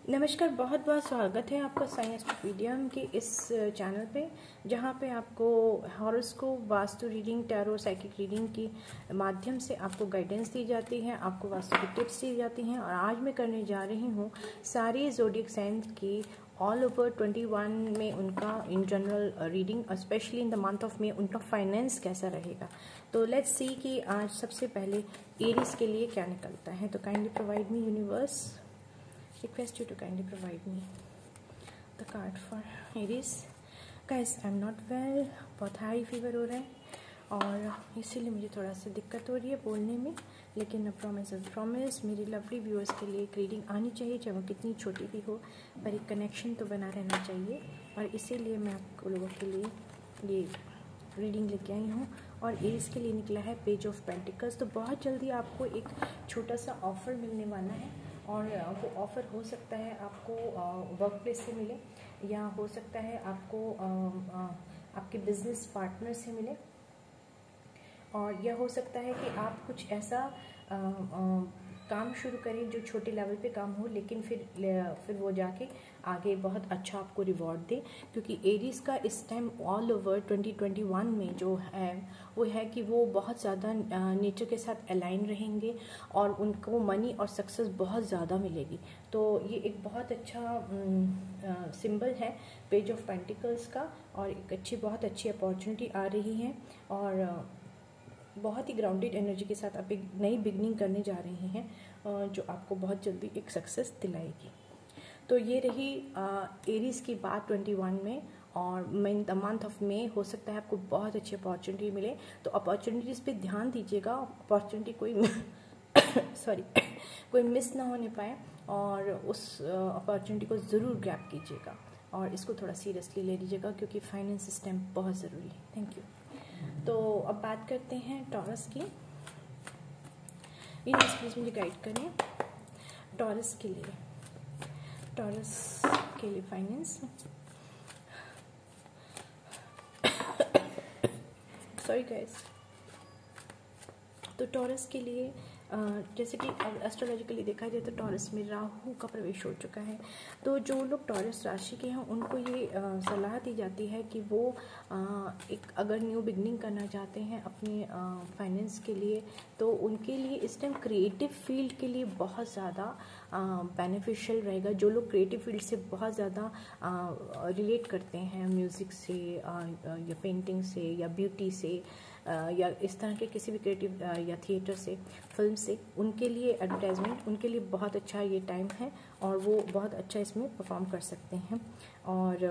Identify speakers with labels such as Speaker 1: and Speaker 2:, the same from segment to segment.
Speaker 1: नमस्कार, बहुत बहुत स्वागत है आपका साइंस मीडियम के इस चैनल पे, जहाँ पे आपको horoscope, vastu reading, tarot, psychic reading के माध्यम से आपको गाइडेंस दी जाती है, आपको वास्तु की टिप्स दी जाती हैं। और आज मैं करने जा रही हूँ सारी ज़ोडिएक साइंस की ऑल ओवर 21 में उनका in general reading, specially in the month of May उनका फाइनेंस कैसा रहेगा। तो लेट्स सी कि आज सबसे पहले एरीज के लिए क्या निकलता है। तो kindly provide me universe, request you to kindly provide me the card for Aries. Guys, I'm not well, बहुत हाई फीवर हो रहा है और इसीलिए मुझे थोड़ा सा दिक्कत हो रही है बोलने में, लेकिन प्रॉमिस मेरे लवली व्यूअर्स के लिए एक रीडिंग आनी चाहिए, चाहे वो कितनी छोटी भी हो, पर एक कनेक्शन तो बना रहना चाहिए। और इसीलिए मैं आप लोगों के लिए ये रीडिंग लेके आई हूँ। और एरीज के लिए निकला है पेज ऑफ पेंटिकल्स। तो बहुत जल्दी आपको एक छोटा सा ऑफ़र मिलने वाला है, और वो ऑफ़र हो सकता है आपको वर्क प्लेस से मिले, या हो सकता है आपको आपके बिजनेस पार्टनर से मिले, और यह हो सकता है कि आप कुछ ऐसा काम शुरू करें जो छोटे लेवल पे काम हो, लेकिन फिर वो जाके आगे बहुत अच्छा आपको रिवॉर्ड दे। क्योंकि एरीज का इस टाइम ऑल ओवर 2021 में जो है वो है कि वो बहुत ज़्यादा नेचर के साथ अलाइन रहेंगे और उनको मनी और सक्सेस बहुत ज़्यादा मिलेगी। तो ये एक बहुत अच्छा सिंबल है पेज ऑफ पेंटिकल्स का, और एक बहुत अच्छी अपॉर्चुनिटी आ रही है, और बहुत ही ग्राउंडेड एनर्जी के साथ आप एक नई बिगनिंग करने जा रहे हैं जो आपको बहुत जल्दी एक सक्सेस दिलाएगी। तो ये रही एरीज की बात 21 में। और द मंथ ऑफ मे हो सकता है आपको बहुत अच्छी अपॉर्चुनिटी मिले, तो अपॉर्चुनिटीज़ पे ध्यान दीजिएगा। अपॉर्चुनिटी कोई मिस ना होने पाए, और उस अपॉर्चुनिटी को ज़रूर ग्रैब कीजिएगा और इसको थोड़ा सीरियसली ले लीजिएगा, क्योंकि फाइनेंस सिस्टम बहुत ज़रूरी है। Thank you. तो अब बात करते हैं टॉरस की। यूनिवर्स प्लीज मुझे गाइड करें टॉरस के लिए फाइनेंस। Sorry guys. तो टॉरस के लिए जैसे कि एस्ट्रोलॉजिकली देखा जाए तो टॉरस में राहु का प्रवेश हो चुका है। तो जो लोग टॉरस राशि के हैं उनको ये सलाह दी जाती है कि वो एक अगर न्यू बिगनिंग करना चाहते हैं अपने फाइनेंस के लिए, तो उनके लिए इस टाइम क्रिएटिव फील्ड के लिए बहुत ज़्यादा बेनिफिशियल रहेगा। जो लोग क्रिएटिव फील्ड से बहुत ज़्यादा रिलेट करते हैं, म्यूज़िक से या पेंटिंग से या ब्यूटी से या इस तरह के किसी भी क्रिएटिव या थिएटर से, फिल्म से, उनके लिए एडवर्टाइजमेंट, उनके लिए बहुत अच्छा ये टाइम है, और वो बहुत अच्छा इसमें परफॉर्म कर सकते हैं और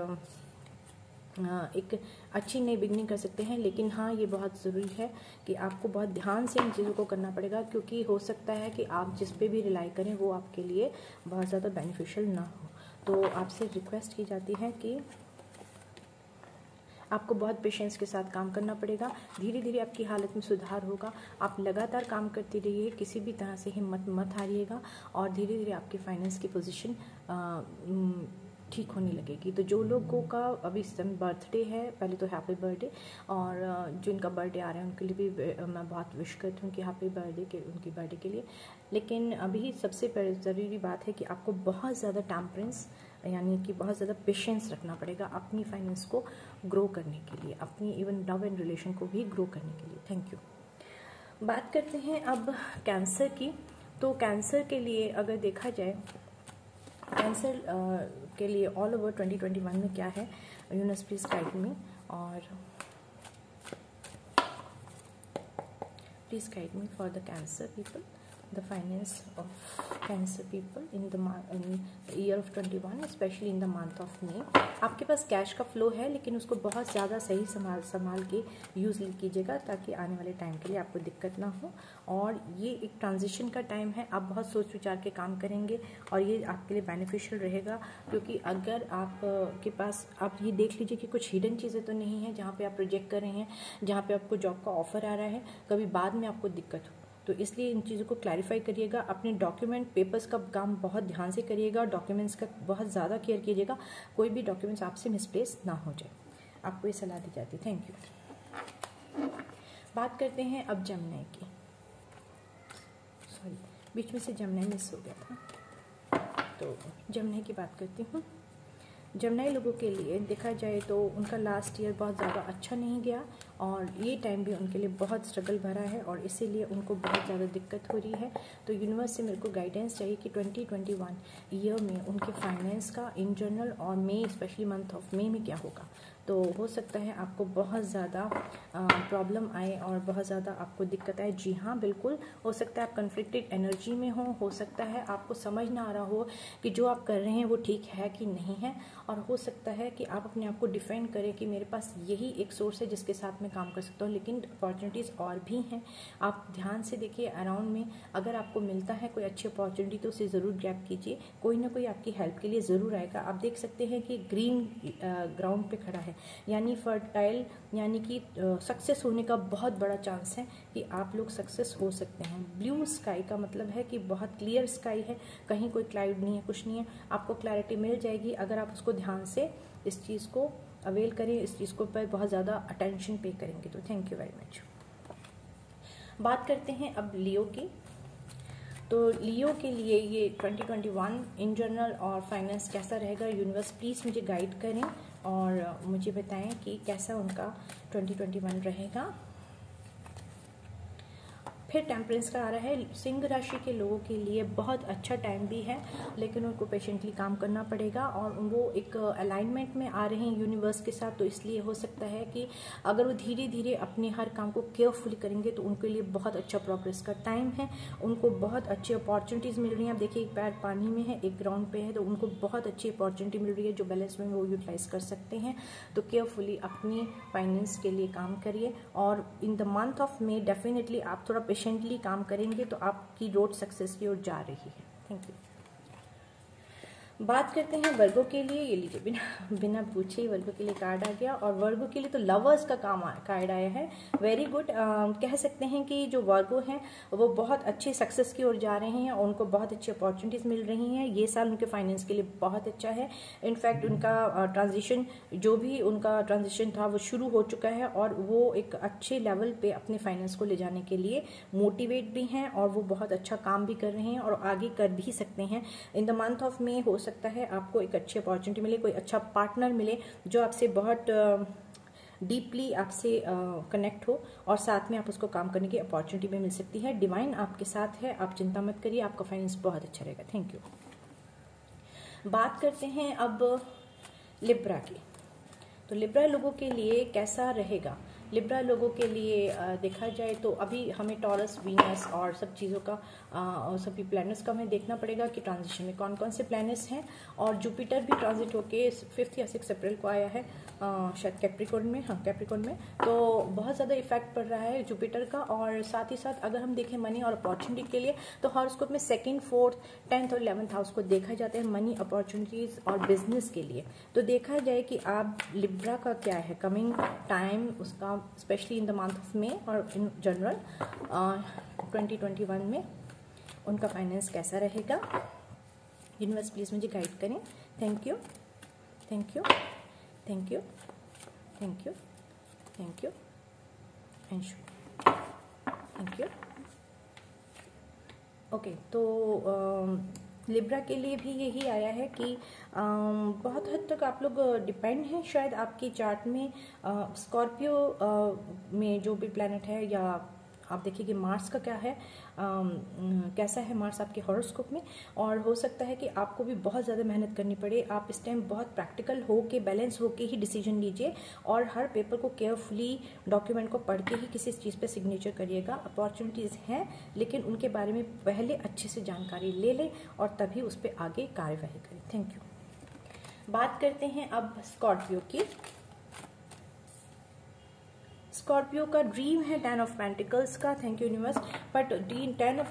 Speaker 1: एक अच्छी नई बिगनिंग कर सकते हैं। लेकिन हाँ, ये बहुत ज़रूरी है कि आपको बहुत ध्यान से इन चीज़ों को करना पड़ेगा, क्योंकि हो सकता है कि आप जिस पे भी रिलाई करें वो आपके लिए बहुत ज़्यादा बेनिफिशियल ना हो। तो आपसे रिक्वेस्ट की जाती है कि आपको बहुत पेशेंस के साथ काम करना पड़ेगा। धीरे धीरे आपकी हालत में सुधार होगा। आप लगातार काम करते रहिए, किसी भी तरह से हिम्मत मत हारिएगा, और धीरे धीरे आपकी फाइनेंस की पोजीशन ठीक होने लगेगी। तो जो लोगों का अभी बर्थडे है, पहले तो हैप्पी बर्थडे, और जिनका बर्थडे आ रहा है उनके लिए भी मैं बहुत विश करती हूँ कि हैप्पी बर्थडे उनकी बर्थडे के लिए। लेकिन अभी सबसे ज़रूरी बात है कि आपको बहुत ज़्यादा टेम्परेंस, यानी कि बहुत ज़्यादा पेशेंस रखना पड़ेगा अपनी फाइनेंस को ग्रो करने के लिए, अपनी इवन लव एंड रिलेशन को भी ग्रो करने के लिए। Thank you. बात करते हैं अब कैंसर की। तो कैंसर के लिए अगर देखा जाए, कैंसर के लिए ऑल ओवर 2021 में क्या है, यूनिवर्स प्लीज गाइड मी, और please guide me for the cancer people, the finance of cancer people in the year of 21, especially in the month of May। आपके पास कैश का फ्लो है, लेकिन उसको बहुत ज़्यादा सही संभाल के यूज़ कीजिएगा, ताकि आने वाले टाइम के लिए आपको दिक्कत ना हो। और ये एक ट्रांजिशन का टाइम है, आप बहुत सोच विचार के काम करेंगे और ये आपके लिए बेनिफिशियल रहेगा। क्योंकि अगर आप के पास, आप ये देख लीजिए कि कुछ हिडन चीज़ें तो नहीं है जहाँ पे आप प्रोजेक्ट कर रहे हैं, जहाँ पे आपको जॉब का ऑफर आ रहा है, कभी बाद में आपको दिक्कत हो। तो इसलिए इन चीज़ों को क्लैरिफाई करिएगा। अपने डॉक्यूमेंट पेपर्स का काम बहुत ध्यान से करिएगा, डॉक्यूमेंट्स का बहुत ज़्यादा केयर कीजिएगा, कोई भी डॉक्यूमेंट्स आपसे मिसप्लेस ना हो जाए। आपको ये सलाह दी जाती है। Thank you. बात करते हैं अब जमनाई की। सॉरी, बीच में से जमनाई मिस हो गया था। तो जमनाई की बात करती हूँ। जमनाई लोगों के लिए देखा जाए तो उनका लास्ट ईयर बहुत ज़्यादा अच्छा नहीं गया और ये टाइम भी उनके लिए बहुत स्ट्रगल भरा है और इसीलिए उनको बहुत ज़्यादा दिक्कत हो रही है। तो यूनिवर्स से मेरे को गाइडेंस चाहिए कि 2021 ईयर में उनके फाइनेंस का इन जनरल और मई स्पेशली मंथ ऑफ मई में क्या होगा। तो हो सकता है आपको बहुत ज़्यादा प्रॉब्लम आए और बहुत ज़्यादा आपको दिक्कत आए। जी हाँ, बिल्कुल हो सकता है आप कन्फ्लिक्टेड एनर्जी में हो सकता है आपको समझ ना आ रहा हो कि जो आप कर रहे हैं वो ठीक है कि नहीं है, और हो सकता है कि आप अपने आप को डिफेंड करें कि मेरे पास यही एक सोर्स है जिसके साथ मैं काम कर सकता हूँ, लेकिन अपॉर्चुनिटीज़ और भी हैं। आप ध्यान से देखिए अराउंड में, अगर आपको मिलता है कोई अच्छी अपॉर्चुनिटी तो उसे ज़रूर ग्रैब कीजिए, कोई ना कोई आपकी हेल्प के लिए ज़रूर आएगा। आप देख सकते हैं कि ग्रीन ग्राउंड पे खड़ा है, यानी फर्टाइल, यानी कि सक्सेस होने का बहुत बड़ा चांस है कि आप लोग सक्सेस हो सकते हैं। ब्लू स्काई का मतलब है कि बहुत क्लियर स्काई है, कहीं कोई क्लाउड नहीं है, कुछ नहीं है, आपको क्लैरिटी मिल जाएगी अगर आप उसको ध्यान से इस चीज़ को अवेल करें, इस चीज़ को पर बहुत ज़्यादा अटेंशन पे करेंगे। तो थैंक यू वेरी मच। बात करते हैं अब लियो की। तो लियो के लिए ये 2021 इन जनरल और फाइनेंस कैसा रहेगा, यूनिवर्स प्लीज़ मुझे गाइड करें और मुझे बताएं कि कैसा उनका 2021 रहेगा। फिर टेम्परेंस का आ रहा है। सिंह राशि के लोगों के लिए बहुत अच्छा टाइम भी है, लेकिन उनको पेशेंटली काम करना पड़ेगा और वो एक अलाइनमेंट में आ रहे हैं यूनिवर्स के साथ। तो इसलिए हो सकता है कि अगर वो धीरे धीरे अपने हर काम को केयरफुली करेंगे तो उनके लिए बहुत अच्छा प्रोग्रेस का टाइम है। उनको बहुत अच्छी अपॉर्चुनिटीज़ मिल रही हैं। आप देखिए, एक पैर पानी में है, एक ग्राउंड पे है, तो उनको बहुत अच्छी अपॉर्चुनिटी मिल रही है जो बैलेंस में वो यूटिलाइज कर सकते हैं। तो केयरफुली अपनी फाइनेंस के लिए काम करिए और इन the month of May definitely आप थोड़ा पेशेंटली काम करेंगे तो आपकी रोड सक्सेस की ओर जा रही है। Thank you. बात करते हैं वर्गो के लिए। ये लीजिए, बिना पूछे ही वर्गो के लिए कार्ड आ गया और वर्गो के लिए तो लवर्स का कार्ड आया है। Very good. कह सकते हैं कि जो वर्गो हैं वो बहुत अच्छे सक्सेस की ओर जा रहे हैं और उनको बहुत अच्छी अपॉर्चुनिटीज़ मिल रही हैं। ये साल उनके फाइनेंस के लिए बहुत अच्छा है। इनफैक्ट उनका ट्रांजिशन, जो भी उनका ट्रांजिशन था वो शुरू हो चुका है और वो एक अच्छे लेवल पे अपने फाइनेंस को ले जाने के लिए मोटिवेट भी हैं और वो बहुत अच्छा काम भी कर रहे हैं और आगे कर भी सकते हैं। इन द मंथ ऑफ मे हो सकता है आपको एक अच्छी अपॉर्चुनिटी मिले, कोई अच्छा पार्टनर मिले जो आपसे बहुत डीपली आपसे कनेक्ट हो और साथ में आप उसको काम करने की अपॉर्चुनिटी भी मिल सकती है। डिवाइन आपके साथ है, आप चिंता मत करिए, आपका फाइनेंस बहुत अच्छा रहेगा। Thank you. बात करते हैं अब लिब्रा की। तो लिब्रा लोगों के लिए कैसा रहेगा। लिब्रा लोगों के लिए देखा जाए तो अभी हमें टॉरस, वीनस और सब चीज़ों का सभी प्लैनेट्स का हमें देखना पड़ेगा कि ट्रांजिशन में कौन कौन से प्लैनेट्स हैं। और जुपिटर भी ट्रांजिट होके 5 या 6 अप्रैल को आया है, शायद कैप्रिकॉर्न में, हाँ कैप्रिकॉर्न में। तो बहुत ज़्यादा इफेक्ट पड़ रहा है जुपिटर का। और साथ ही साथ अगर हम देखें मनी और अपॉर्चुनिटी के लिए तो हॉरोस्कोप में 2nd, 4th, 10th और 11th हाउस को देखा जाता है मनी, अपॉर्चुनिटीज़ और बिजनेस के लिए। तो देखा जाए कि आप लिब्रा का क्या है कमिंग टाइम उसका, specially in the month of May और इन जनरल 2021 में उनका फाइनेंस कैसा रहेगा। यूनिवर्स प्लीज़ मुझे गाइड करें। Thank you, thank you, thank you, thank you, thank you, Anshu, thank you. Okay, तो लिब्रा के लिए भी यही आया है कि बहुत हद तक आप लोग डिपेंड हैं शायद आपकी चार्ट में स्कॉर्पियो में जो भी प्लैनेट है, या आप देखिए कि मार्स का क्या है, कैसा है मार्स आपके हॉरोस्कोप में। और हो सकता है कि आपको भी बहुत ज़्यादा मेहनत करनी पड़े। आप इस टाइम बहुत प्रैक्टिकल हो के, बैलेंस हो के ही डिसीजन लीजिए और हर पेपर को केयरफुली, डॉक्यूमेंट को पढ़ के ही किसी चीज़ पे सिग्नेचर करिएगा। अपॉर्चुनिटीज़ हैं लेकिन उनके बारे में पहले अच्छे से जानकारी ले लें और तभी उस पर आगे कार्यवाही करें। Thank you. बात करते हैं अब स्कॉर्पियो की। स्कॉर्पियो का ड्रीम है 10 ऑफ पेंटिकल्स का। Thank you universe. But 10 of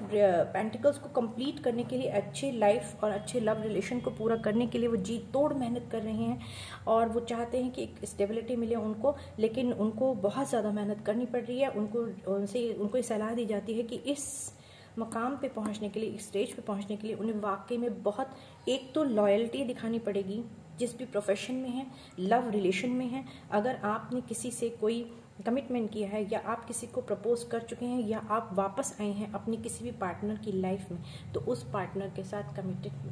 Speaker 1: pentacles को कंप्लीट करने के लिए, अच्छे लाइफ और अच्छे लव रिलेशन को पूरा करने के लिए वो जी तोड़ मेहनत कर रहे हैं और वो चाहते हैं कि एक स्टेबिलिटी मिले उनको, लेकिन उनको बहुत ज़्यादा मेहनत करनी पड़ रही है। उनको ये सलाह दी जाती है कि इस मकाम पे पहुंचने के लिए, इस स्टेज पे पहुंचने के लिए उन्हें वाकई में बहुत, एक तो लॉयल्टी दिखानी पड़ेगी जिस भी प्रोफेशन में है, लव रिलेशन में है। अगर आपने किसी से कोई कमिटमेंट किया है, या आप किसी को प्रपोज कर चुके हैं, या आप वापस आए हैं अपनी किसी भी पार्टनर की लाइफ में, तो उस पार्टनर के साथ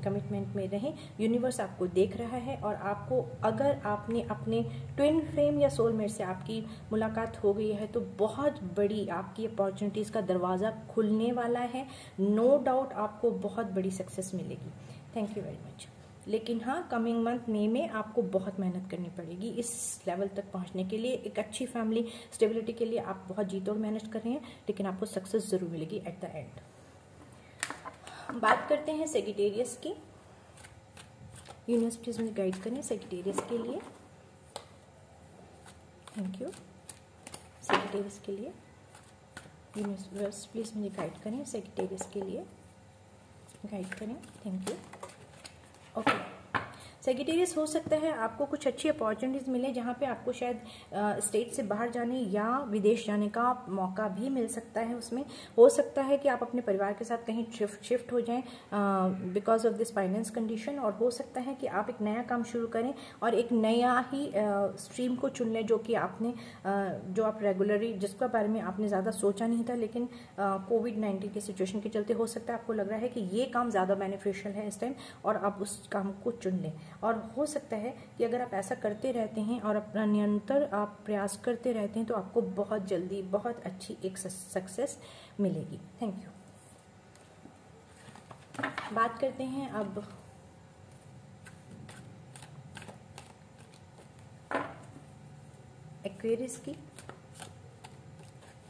Speaker 1: कमिटमेंट में रहें। यूनिवर्स आपको देख रहा है, और आपको अगर आपने अपने ट्विन फ्लेम या सोलमेट से आपकी मुलाकात हो गई है तो बहुत बड़ी आपकी अपॉर्चुनिटीज़ का दरवाज़ा खुलने वाला है। नो डाउट आपको बहुत बड़ी सक्सेस मिलेगी। Thank you very much. लेकिन हाँ, कमिंग मंथ मई में आपको बहुत मेहनत करनी पड़ेगी इस लेवल तक पहुंचने के लिए। एक अच्छी फैमिली स्टेबिलिटी के लिए आप बहुत जी तोड़ मेहनत कर रहे हैं, लेकिन आपको सक्सेस जरूर मिलेगी एट द एंड। बात करते हैं सेजिटेरियस की। यूनिवर्स प्लीज मुझे गाइड करें सेजिटेरियस के लिए। Thank you. सेजिटेरियस के लिए यूनिवर्स प्लीज मुझे गाइड करें, सेजिटेरियस के लिए गाइड करें। Thank you. ओके, सेजिटेरियस हो सकता है आपको कुछ अच्छी अपॉर्चुनिटीज़ मिले जहाँ पे आपको शायद स्टेट से बाहर जाने या विदेश जाने का मौका भी मिल सकता है। उसमें हो सकता है कि आप अपने परिवार के साथ कहीं शिफ्ट हो जाएं because of this finance condition, और हो सकता है कि आप एक नया काम शुरू करें और एक नया ही स्ट्रीम को चुन लें जो कि आपने जो आप रेगुलरली जिसके बारे में आपने ज़्यादा सोचा नहीं था, लेकिन कोविड-19 की सिचुएशन के चलते हो सकता है आपको लग रहा है कि ये काम ज़्यादा बेनिफिशियल है इस टाइम, और आप उस काम को चुन लें। और हो सकता है कि अगर आप ऐसा करते रहते हैं और अपना निरंतर आप प्रयास करते रहते हैं तो आपको बहुत जल्दी बहुत अच्छी एक सक्सेस मिलेगी। Thank you. बात करते हैं अब एक्वेरियस की।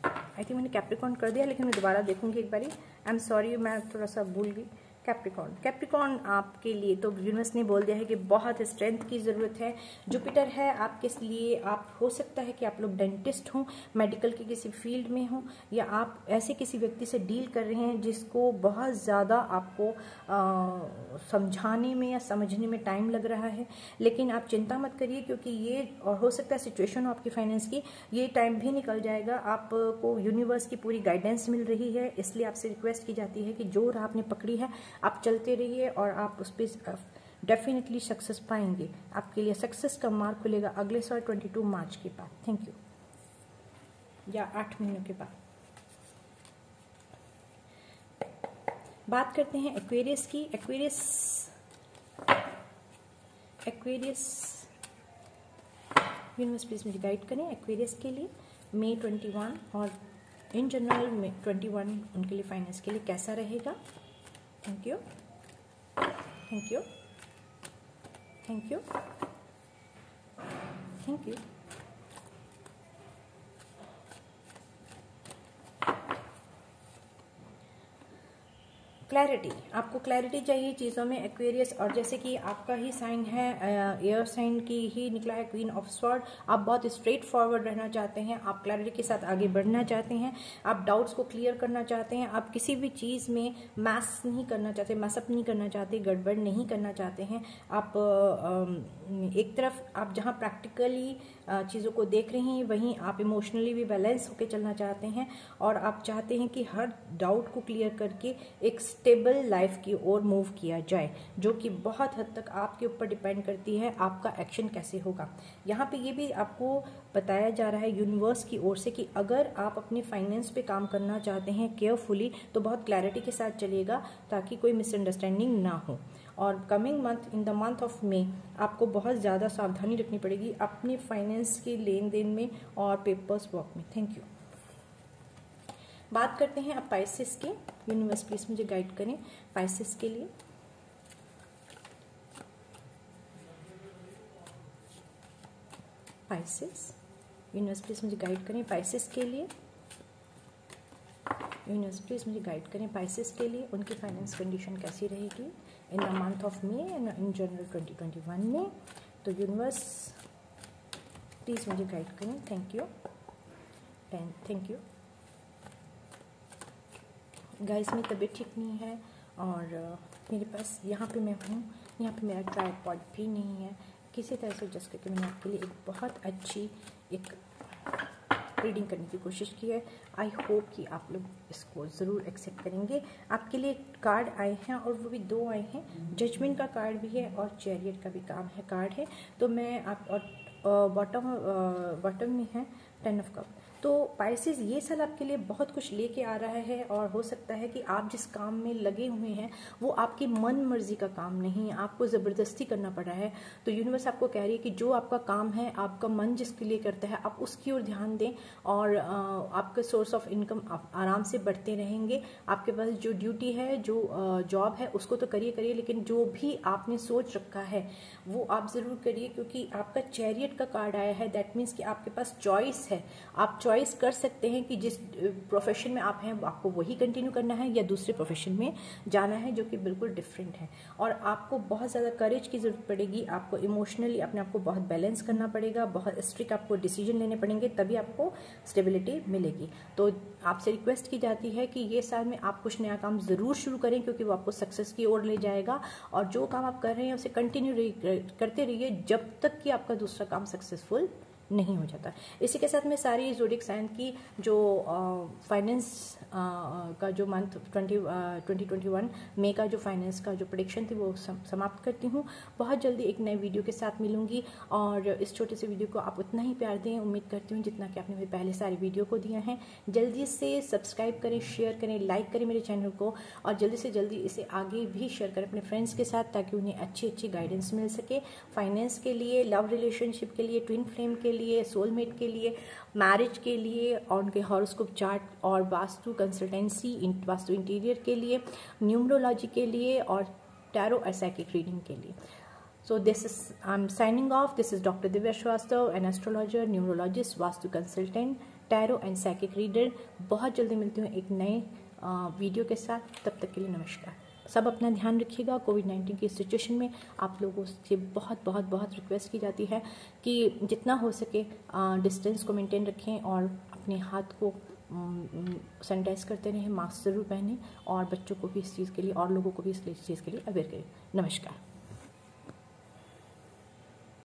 Speaker 1: आई थिंक मैंने कैप्रिकॉर्न कर दिया, लेकिन मैं दोबारा देखूंगी एक बारी। आई एम सॉरी, मैं थोड़ा सा भूल गई। कैप्रिकॉर्न आपके लिए तो यूनिवर्स ने बोल दिया है कि बहुत स्ट्रेंथ की ज़रूरत है। जुपिटर है आपके लिए। आप हो सकता है कि आप लोग डेंटिस्ट हों, मेडिकल के किसी फील्ड में हों, या आप ऐसे किसी व्यक्ति से डील कर रहे हैं जिसको बहुत ज़्यादा आपको समझाने में या समझने में टाइम लग रहा है। लेकिन आप चिंता मत करिए, क्योंकि ये और हो सकता है सिचुएशन हो आपकी फाइनेंस की, ये टाइम भी निकल जाएगा। आपको यूनिवर्स की पूरी गाइडेंस मिल रही है, इसलिए आपसे रिक्वेस्ट की जाती है कि जो राह आपने पकड़ी है आप चलते रहिए और आप उस पर डेफिनेटली सक्सेस पाएंगे। आपके लिए सक्सेस का मार्ग खुलेगा अगले साल 22 मार्च के बाद। थैंक यू, या 8 महीनों के बाद। बात करते हैं एक्वेरियस की। एक्वेरियस यूनिवर्स प्लीज मुझे गाइड करें एक्वेरियस के लिए मई 21 और इन जनरल में 21 उनके लिए फाइनेंस के लिए कैसा रहेगा। Thank you, thank you, thank you, thank you. Clarity, आपको क्लैरिटी चाहिए चीज़ों में एक्वेरियस, और जैसे कि आपका ही साइन है एयर साइन की ही निकला है क्वीन ऑफ स्वॉर्ड। आप बहुत स्ट्रेट फॉरवर्ड रहना चाहते हैं, आप क्लैरिटी के साथ आगे बढ़ना चाहते हैं, आप डाउट्स को क्लियर करना चाहते हैं, आप किसी भी चीज़ में मैस नहीं करना चाहते, मैसअप नहीं करना चाहते, गड़बड़ नहीं करना चाहते हैं। आप एक तरफ आप जहाँ प्रैक्टिकली चीज़ों को देख रहे हैं वहीं आप इमोशनली भी बैलेंस होकर चलना चाहते हैं, और आप चाहते हैं कि हर डाउट को क्लियर करके एक स्टेबल लाइफ की ओर मूव किया जाए, जो कि बहुत हद तक आपके ऊपर डिपेंड करती है आपका एक्शन कैसे होगा। यहाँ पे ये भी आपको बताया जा रहा है यूनिवर्स की ओर से कि अगर आप अपने फाइनेंस पे काम करना चाहते हैं केयरफुली तो बहुत क्लैरिटी के साथ चलिएगा ताकि कोई मिसअंडरस्टैंडिंग ना हो। और coming month in the month of May आपको बहुत ज़्यादा सावधानी रखनी पड़ेगी अपने फाइनेंस के लेन देन में और पेपर्स वर्क में। Thank you. बात करते हैं अब पाइसेस के। यूनिवर्स प्लीज मुझे गाइड करें पाइसेस के लिए। पाइसेस, यूनिवर्स प्लीज मुझे गाइड करें पाइसेस के लिए। यूनिवर्स प्लीज मुझे गाइड करें पाइसेस के लिए उनकी फाइनेंस कंडीशन कैसी रहेगी इन the month of May and in general 2021 में। तो यूनिवर्स प्लीज मुझे गाइड करें। Thank you and thank you. Guys मेरी तबीयत ठीक नहीं है और मेरे पास यहाँ पे मैं हूँ, यहाँ पे मेरा ट्राइपॉड भी नहीं है। किसी तरह से एडजस्ट करके मैंने आपके लिए एक बहुत अच्छी एक रीडिंग करने की कोशिश की है। आई होप कि आप लोग इसको ज़रूर एक्सेप्ट करेंगे। आपके लिए कार्ड आए हैं और वो भी 2 आए हैं, जजमेंट का कार्ड भी है और चैरियट का भी कार्ड है। तो मैं आप और बॉटम में है 10 ऑफ कप। तो पाइसेस ये साल आपके लिए बहुत कुछ लेके आ रहा है और हो सकता है कि आप जिस काम में लगे हुए हैं वो आपकी मन मर्जी का काम नहीं है, आपको ज़बरदस्ती करना पड़ रहा है। तो यूनिवर्स आपको कह रही है कि जो आपका काम है, आपका मन जिसके लिए करता है, आप उसकी ओर ध्यान दें और आपका सोर्स ऑफ इनकम आराम से बढ़ते रहेंगे। आपके पास जो ड्यूटी है, जो जॉब है, उसको तो करिए, लेकिन जो भी आपने सोच रखा है वो आप ज़रूर करिए, क्योंकि आपका चैरियट का कार्ड आया है। दैट मीन्स कि आपके पास चॉइस है, आप चॉइस कर सकते हैं कि जिस प्रोफेशन में आप हैं आपको वही कंटिन्यू करना है या दूसरे प्रोफेशन में जाना है जो कि बिल्कुल डिफरेंट है। और आपको बहुत ज़्यादा करेज की ज़रूरत पड़ेगी, आपको इमोशनली अपने आप को बहुत बैलेंस करना पड़ेगा, बहुत स्ट्रिक्ट आपको डिसीजन लेने पड़ेंगे, तभी आपको स्टेबिलिटी मिलेगी। तो आपसे रिक्वेस्ट की जाती है कि ये साल में आप कुछ नया काम ज़रूर शुरू करें, क्योंकि वो आपको सक्सेस की ओर ले जाएगा। और जो काम आप कर रहे हैं उसे कंटिन्यू करते रहिए जब तक कि आपका दूसरा काम सक्सेसफुल नहीं हो जाता। इसी के साथ में सारी ज़ोडिएक साइन की जो फाइनेंस का जो मंथ 2021 मई का जो फाइनेंस का जो प्रेडिक्शन थी वो समाप्त करती हूँ। बहुत जल्दी एक नए वीडियो के साथ मिलूंगी और इस छोटे से वीडियो को आप उतना ही प्यार दें, उम्मीद करती हूँ जितना कि आपने मेरे पहले सारे वीडियो को दिया है। जल्दी से सब्सक्राइब करें, शेयर करें, लाइक करें मेरे चैनल को और जल्दी से जल्दी इसे आगे भी शेयर करें अपने फ्रेंड्स के साथ, ताकि उन्हें अच्छी गाइडेंस मिल सके फाइनेंस के लिए, लव रिलेशनशिप के लिए, ट्विन फ्लेम के लिए, सोलमेट के लिए, मैरिज के लिए और उनके हॉरोस्कोप चार्ट और वास्तु कंसल्टेंसी, वास्तु इंटीरियर के लिए, न्यूमरोलॉजी के लिए और टैरो और साइकिक रीडिंग के लिए। So this is, I'm signing off. This is Dr. Divya Shrivastava, an astrologer, numerologist, vastu consultant, tarot and psychic reader. बहुत जल्दी मिलती हूँ एक नए वीडियो के साथ। तब तक के लिए नमस्कार। सब अपना ध्यान रखिएगा। कोविड-19 की सिचुएशन में आप लोगों से बहुत रिक्वेस्ट की जाती है कि जितना हो सके डिस्टेंस को मेंटेन रखें और अपने हाथ को सैनिटाइज करते रहें, मास्क ज़रूर पहनें और बच्चों को भी इस चीज़ के लिए और लोगों को भी इस चीज़ के लिए अवेयर करें। नमस्कार।